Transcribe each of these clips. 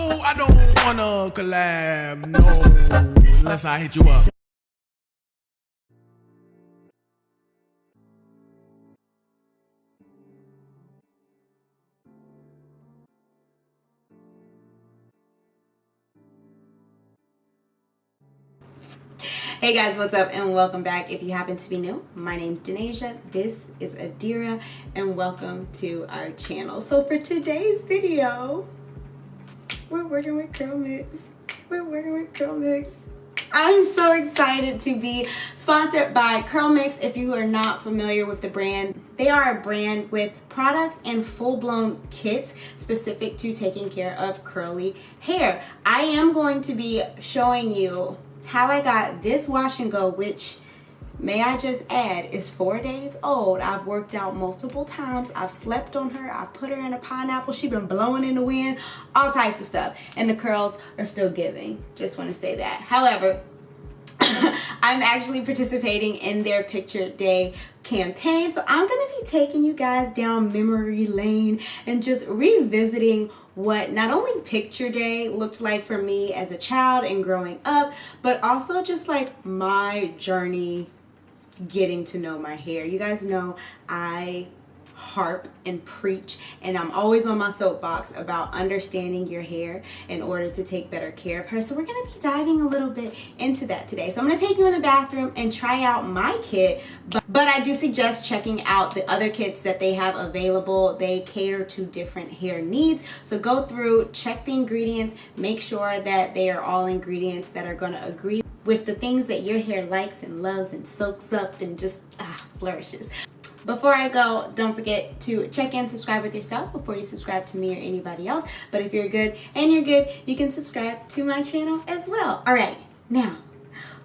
I don't wanna collab, no, unless I hit you up. Hey guys, what's up and welcome back. If you happen to be new, my name's Denasiha, this is Adira, and welcome to our channel. So for today's video, we're working with CurlMix. I'm so excited to be sponsored by CurlMix. If you are not familiar with the brand, they are a brand with products and full-blown kits specific to taking care of curly hair. I am going to be showing you how I got this wash and go, which, may I just add, is 4 days old. I've worked out multiple times. I've slept on her. I've put her in a pineapple. She's been blowing in the wind, all types of stuff. And the curls are still giving. Just want to say that. However, I'm actually participating in their Picture Day campaign. So I'm going to be taking you guys down memory lane and just revisiting what not only Picture Day looked like for me as a child and growing up, but also just like my journey getting to know my hair. You guys know I harp and preach, and I'm always on my soapbox about understanding your hair in order to take better care of her. So we're going to be diving a little bit into that today. So I'm going to take you in the bathroom and try out my kit, but I do suggest checking out the other kits that they have available. They cater to different hair needs. So go through, check the ingredients, make sure that they are all ingredients that are going to agree with the things that your hair likes and loves and soaks up and just flourishes. Before I go, don't forget to check and subscribe with yourself before you subscribe to me or anybody else. But if you're good and you're good, you can subscribe to my channel as well. All right, now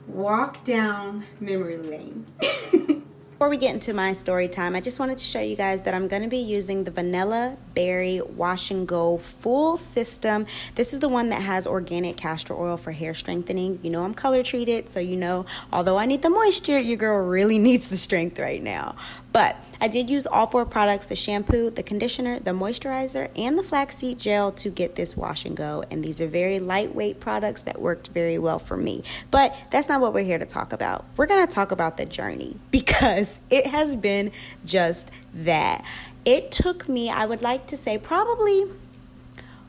walk down memory lane. Before we get into my story time, I just wanted to show you guys that I'm going to be using the Vanilla Berry Wash and Go Full System. This is the one that has organic castor oil for hair strengthening. You know I'm color treated, so you know, although I need the moisture, your girl really needs the strength right now. But I did use all 4 products, the shampoo, the conditioner, the moisturizer, and the flaxseed gel to get this wash and go. And these are very lightweight products that worked very well for me. But that's not what we're here to talk about. We're going to talk about the journey, because it has been just that. It took me, I would like to say, probably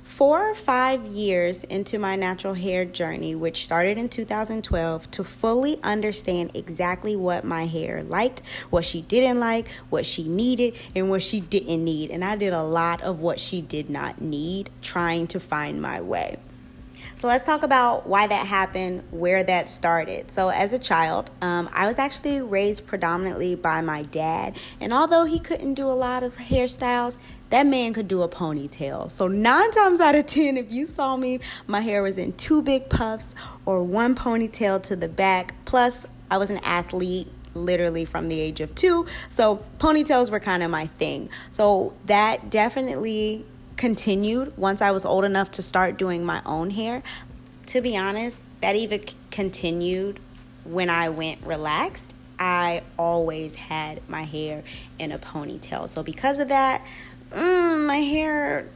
4 or 5 years into my natural hair journey, which started in 2012, to fully understand exactly what my hair liked, what she didn't like, what she needed, and what she didn't need. And I did a lot of what she did not need, trying to find my way. So let's talk about why that happened, where that started. So as a child, I was actually raised predominantly by my dad. And although he couldn't do a lot of hairstyles, that man could do a ponytail. So 9 times out of 10, if you saw me, my hair was in 2 big puffs or 1 ponytail to the back. Plus, I was an athlete literally from the age of 2. So ponytails were kind of my thing. So that definitely continued once I was old enough to start doing my own hair. To be honest, that even continued when I went relaxed. I always had my hair in a ponytail. So because of that, my hair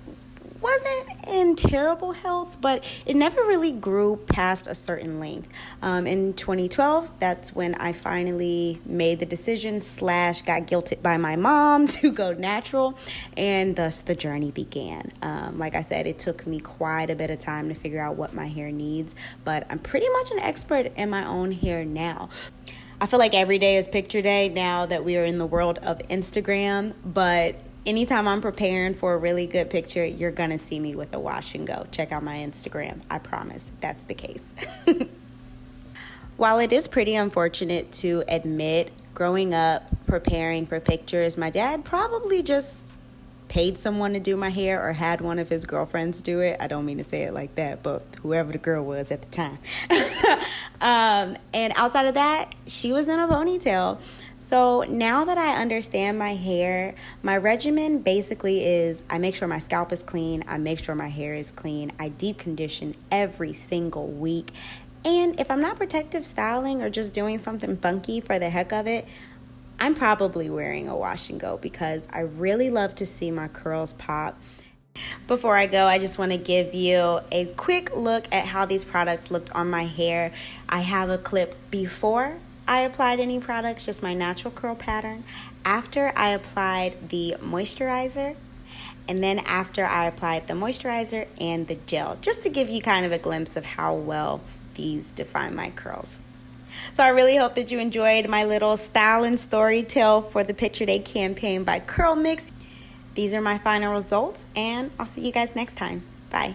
wasn't in terrible health, but it never really grew past a certain length. In 2012, that's when I finally made the decision / got guilted by my mom to go natural, and thus the journey began. Like I said, it took me quite a bit of time to figure out what my hair needs, but I'm pretty much an expert in my own hair now. I feel like every day is Picture Day now that we are in the world of Instagram, but anytime I'm preparing for a really good picture, you're going to see me with a wash and go. Check out my Instagram. I promise that's the case. While it is pretty unfortunate to admit, growing up preparing for pictures, my dad probably just paid someone to do my hair or had one of his girlfriends do it. I don't mean to say it like that, but whoever the girl was at the time. And outside of that, she was in a ponytail. So now that I understand my hair, my regimen basically is I make sure my scalp is clean. I make sure my hair is clean. I deep condition every single week. And if I'm not protective styling or just doing something funky for the heck of it, I'm probably wearing a wash and go because I really love to see my curls pop. Before I go, I just want to give you a quick look at how these products looked on my hair. I have a clip before I applied any products, just my natural curl pattern. After I applied the moisturizer, and then after I applied the moisturizer and the gel, just to give you kind of a glimpse of how well these define my curls. So I really hope that you enjoyed my little style and story tale for the Picture Day campaign by CurlMix. These are my final results, and I'll see you guys next time. Bye.